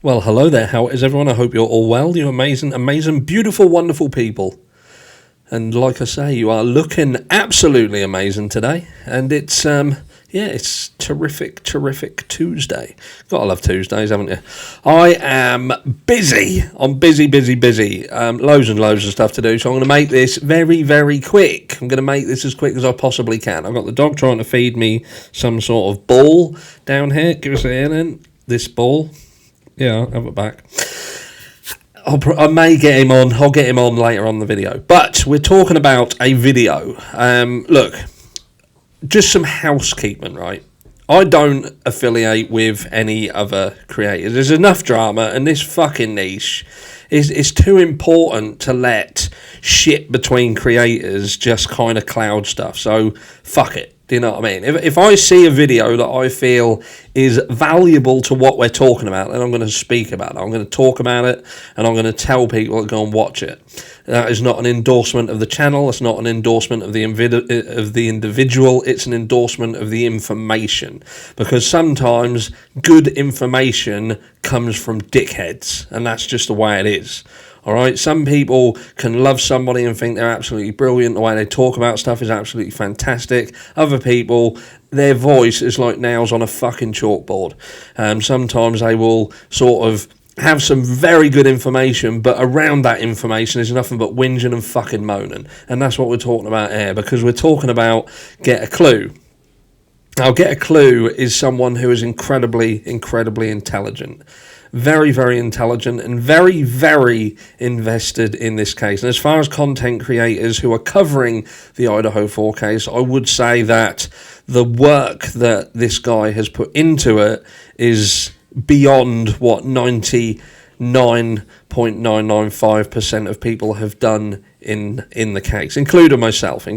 Well, hello there. How is everyone? I hope you're all well. You amazing, beautiful, wonderful people. And like I say, you are looking absolutely amazing today. And it's terrific Tuesday. Gotta love Tuesdays, haven't you? I am busy. I'm busy. Loads and loads of stuff to do. So I'm going to make this very quick. I'm going to make this as quick as I possibly can. I've got the dog trying to feed me some sort of ball down here. Give us a hand in. This ball. Yeah, I'll have it back. I may get him on. I'll get him on later on the video. But we're talking about a video. Look, just some housekeeping, right? I don't affiliate with any other creators. There's enough drama, and this fucking niche is too important to let shit between creators just kind of cloud stuff. So, fuck it. Do you know what I mean? If I see a video that I feel is valuable to what we're talking about, then I'm going to speak about it. I'm going to talk about it, and I'm going to tell people to go and watch it. That is not an endorsement of the channel. It's not an endorsement of the individual. It's an endorsement of the information. Because sometimes good information comes from dickheads, and that's just the way it is. All right, some people can love somebody and think they're absolutely brilliant. The way they talk about stuff is absolutely fantastic. Other people, their voice is like nails on a fucking chalkboard. Sometimes they will sort of have some very good information, but around that information is nothing but whinging and fucking moaning. And that's what we're talking about here, because we're talking about Get a Clue. Now, Get a Clue is someone who is incredibly intelligent. Very intelligent and very invested in this case. And as far as content creators who are covering the Idaho 4 case, I would say that the work that this guy has put into it is beyond what 99.995% of people have done in the case, including myself.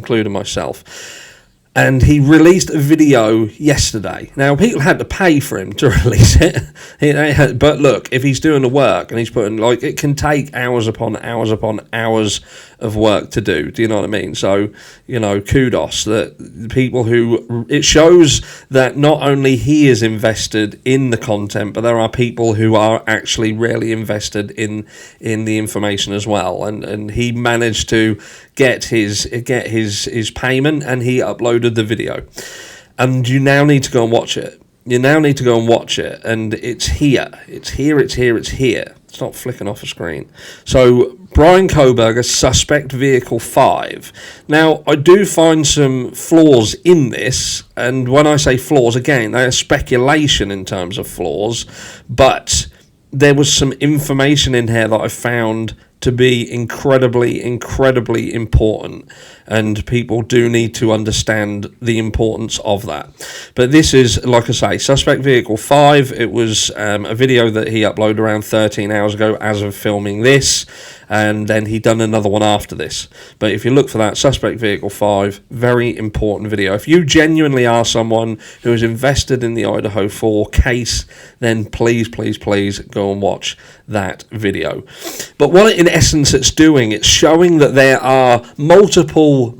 And he released a video yesterday. Now, people had to pay for him to release it. But look, if he's doing the work and he's putting, like, it can take hours upon hours of work to do. Do you know what I mean? So, you know, kudos that people who, it shows that not only he is invested in the content, but there are people who are actually really invested in the information as well. And he managed to get his payment, and he uploaded the video. And you now need to go and watch it. And it's here. It's not flicking off a screen. So, Brian Koberger's Suspect Vehicle 5. Now, I do find some flaws in this, and when I say flaws, again, they are speculation in terms of flaws, but there was some information in here that I found to be incredibly important, and people do need to understand the importance of that. But this is, like I say, Suspect Vehicle 5. It was a video that he uploaded around 13 hours ago as of filming this, and then he done another one after this. But if you look for that, Suspect Vehicle 5, very important video. If you genuinely are someone who is invested in the Idaho 4 case, then please go and watch that video. But what in essence it's doing, it's showing that there are multiple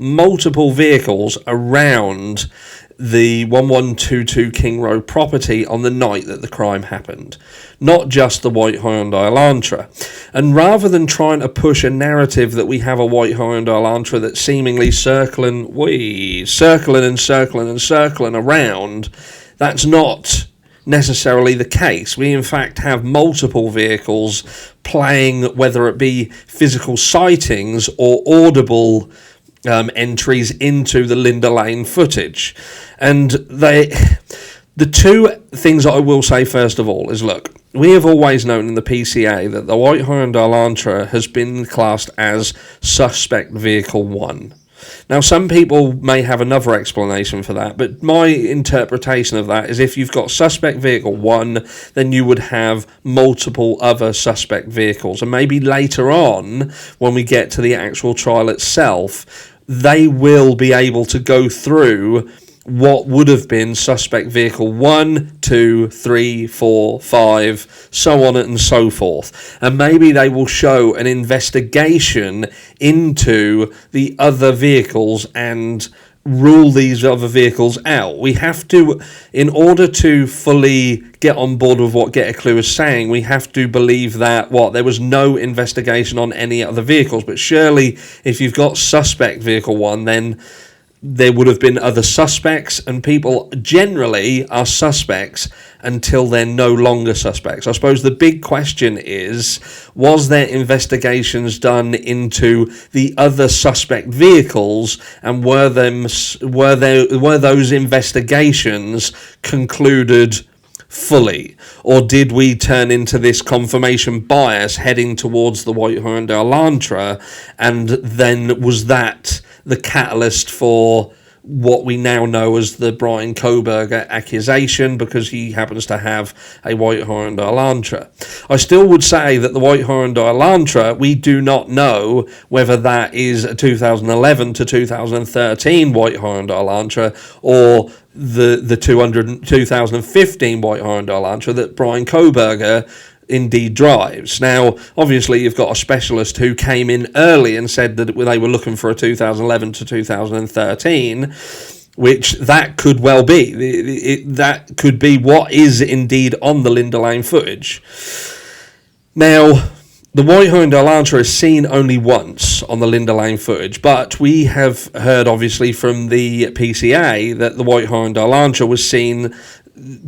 vehicles around the 1122 King Road property on the night that the crime happened, not just the white Hyundai Elantra. And rather than trying to push a narrative that we have a white Hyundai Elantra that's seemingly circling around, that's not necessarily the case. We in fact have multiple vehicles playing, whether it be physical sightings or audible entries into the Linda Lane footage. And the two things that I will say first of all is, look, we have always known in the PCA that the white Hyundai Elantra has been classed as Suspect Vehicle 1. Now, some people may have another explanation for that, but my interpretation of that is if you've got Suspect Vehicle 1, then you would have multiple other suspect vehicles. And maybe later on, when we get to the actual trial itself, they will be able to go through what would have been Suspect Vehicle 1, 2, 3, 4, 5, so on and so forth. And maybe they will show an investigation into the other vehicles and rule these other vehicles out. We have to, in order to fully get on board with what Get a Clue is saying, we have to believe that there was no investigation on any other vehicles. But surely, if you've got suspect vehicle 1, then there would have been other suspects, and people generally are suspects until they're no longer suspects. I suppose the big question is, was there investigations done into the other suspect vehicles, and were those investigations concluded fully, or did we turn into this confirmation bias heading towards the white Hyundai Elantra, and then was that the catalyst for what we now know as the Brian Kohberger accusation, because he happens to have a white Hyundai Elantra? I still would say that the white Hyundai Elantra, we do not know whether that is a 2011 to 2013 white Hyundai Elantra, or the 2015 white Hyundai Elantra that Brian Kohberger indeed drives. Now, obviously, you've got a specialist who came in early and said that they were looking for a 2011 to 2013, which that could well be. That could be what is indeed on the Linda Lane footage. Now, the white Hyundai Elantra is seen only once on the Linda Lane footage, but we have heard, obviously, from the PCA that the white Hyundai Elantra was seen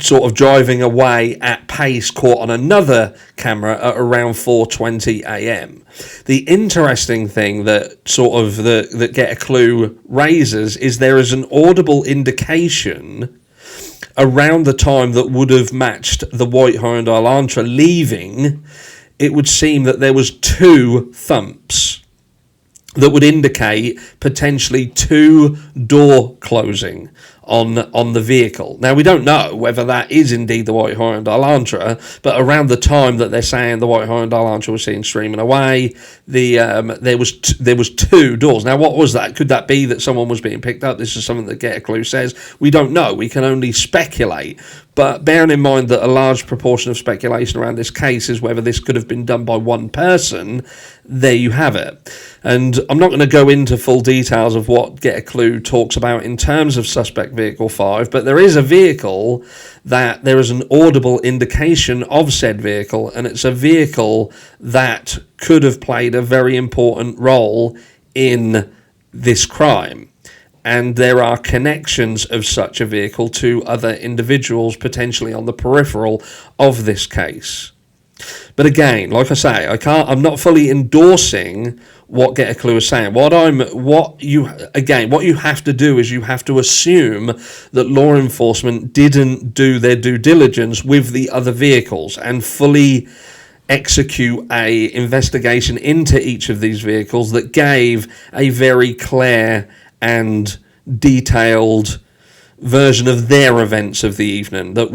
sort of driving away at pace, caught on another camera at around 4:20 a.m. The interesting thing that that Get a Clue raises is there is an audible indication around the time that would have matched the white Hyundai Elantra leaving. It would seem that there was 2 thumps that would indicate potentially 2 door closing on the vehicle. Now, we don't know whether that is indeed the white Hyundai Elantra, but around the time that they're saying the white Hyundai Elantra was seen streaming away, there was 2 doors. Now, what was that? Could that be that someone was being picked up? This is something that Get a Clue says. We don't know. We can only speculate. But bearing in mind that a large proportion of speculation around this case is whether this could have been done by one person, there you have it. And I'm not going to go into full details of what Get a Clue talks about in terms of suspect vehicle 5, but there is a vehicle that there is an audible indication of said vehicle, and it's a vehicle that could have played a very important role in this crime. And there are connections of such a vehicle to other individuals potentially on the peripheral of this case. But again, like I say, I'm not fully endorsing what Get a Clue is saying. What you have to do is you have to assume that law enforcement didn't do their due diligence with the other vehicles and fully execute a investigation into each of these vehicles that gave a very clear and detailed version of their events of the evening that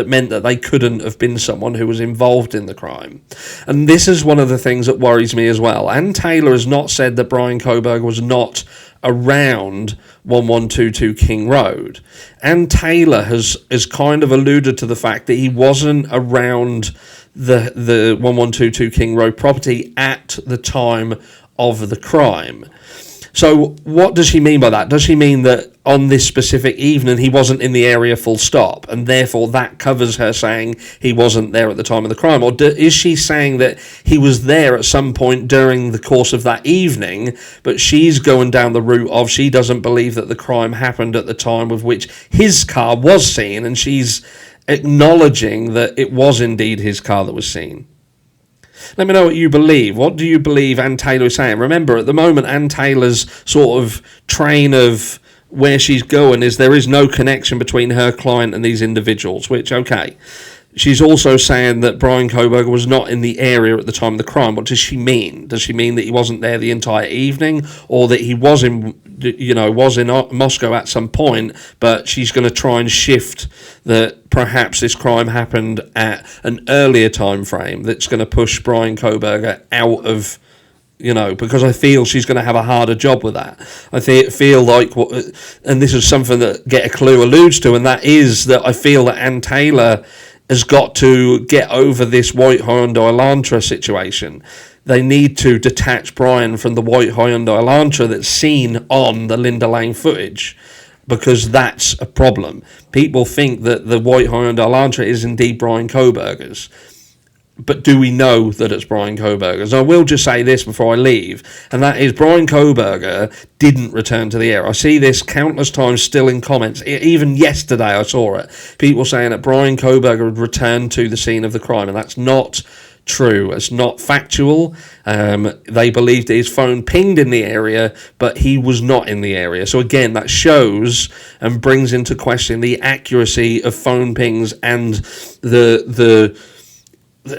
meant that they couldn't have been someone who was involved in the crime. And this is one of the things that worries me as well. Ann Taylor has not said that Brian Kohberger was not around 1122 King Road. Ann Taylor has kind of alluded to the fact that he wasn't around the 1122 King Road property at the time of the crime. So what does she mean by that? Does she mean that on this specific evening he wasn't in the area full stop, and therefore that covers her saying he wasn't there at the time of the crime? Or is she saying that he was there at some point during the course of that evening, but she's going down the route of she doesn't believe that the crime happened at the time with which his car was seen, and she's acknowledging that it was indeed his car that was seen? Let me know what you believe. What do you believe Ann Taylor is saying? Remember, at the moment, Ann Taylor's sort of train of where she's going is there is no connection between her client and these individuals, which, okay. She's also saying that Brian Kohberger was not in the area at the time of the crime. What does she mean? Does she mean that he wasn't there the entire evening, or that he was in Moscow at some point, but she's going to try and shift that perhaps this crime happened at an earlier time frame that's going to push Brian Kohberger out of, because I feel she's going to have a harder job with that. I feel like, and this is something that Get a Clue alludes to, and that is that I feel that Ann Taylor has got to get over this white Hyundai Elantra situation. they need to detach Brian from the white Hyundai Elantra that's seen on the Linda Lane footage, because that's a problem. People think that the white Hyundai Elantra is indeed Brian Kohberger's. But do we know that it's Brian Kohberger's? I will just say this before I leave, and that is Brian Kohberger didn't return to the area. I see this countless times still in comments. Even yesterday I saw it. People saying that Brian Kohberger had returned to the scene of the crime, and that's not true. It's not factual. They believed his phone pinged in the area, but he was not in the area. So again, that shows and brings into question the accuracy of phone pings and the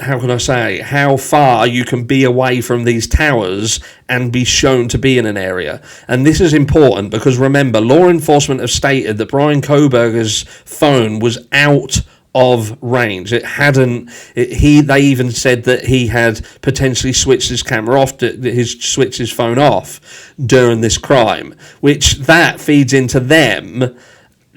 how can I say, how far you can be away from these towers and be shown to be in an area. And this is important because, remember, law enforcement have stated that Brian Kohberger's phone was out of range. They even said that he had potentially switched his camera off, switched his phone off during this crime, which that feeds into them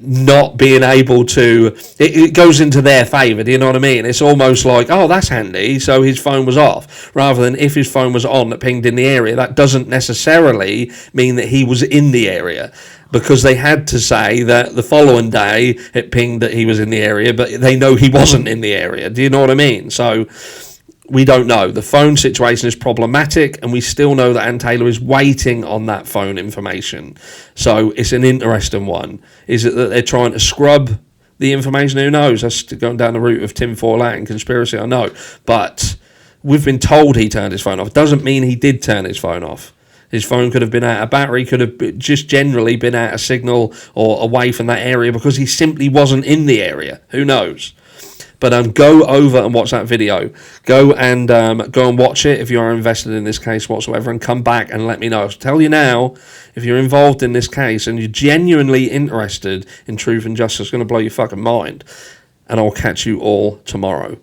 not being able to, it goes into their favour, do you know what I mean? It's almost like, oh, that's handy, so his phone was off, rather than if his phone was on that pinged in the area. That doesn't necessarily mean that he was in the area, because they had to say that the following day it pinged that he was in the area, but they know he wasn't in the area, do you know what I mean? So we don't know. The phone situation is problematic, and we still know that Ann Taylor is waiting on that phone information. So it's an interesting one. Is it that they're trying to scrub the information? Who knows? That's going down the route of tinfoil hat and conspiracy, I know. But we've been told he turned his phone off. It doesn't mean he did turn his phone off. His phone could have been out of battery, could have just generally been out of signal or away from that area because he simply wasn't in the area. Who knows? But go over and watch that video. Go and watch it if you are invested in this case whatsoever, and come back and let me know. I'll tell you now, if you're involved in this case and you're genuinely interested in truth and justice, it's going to blow your fucking mind. And I'll catch you all tomorrow.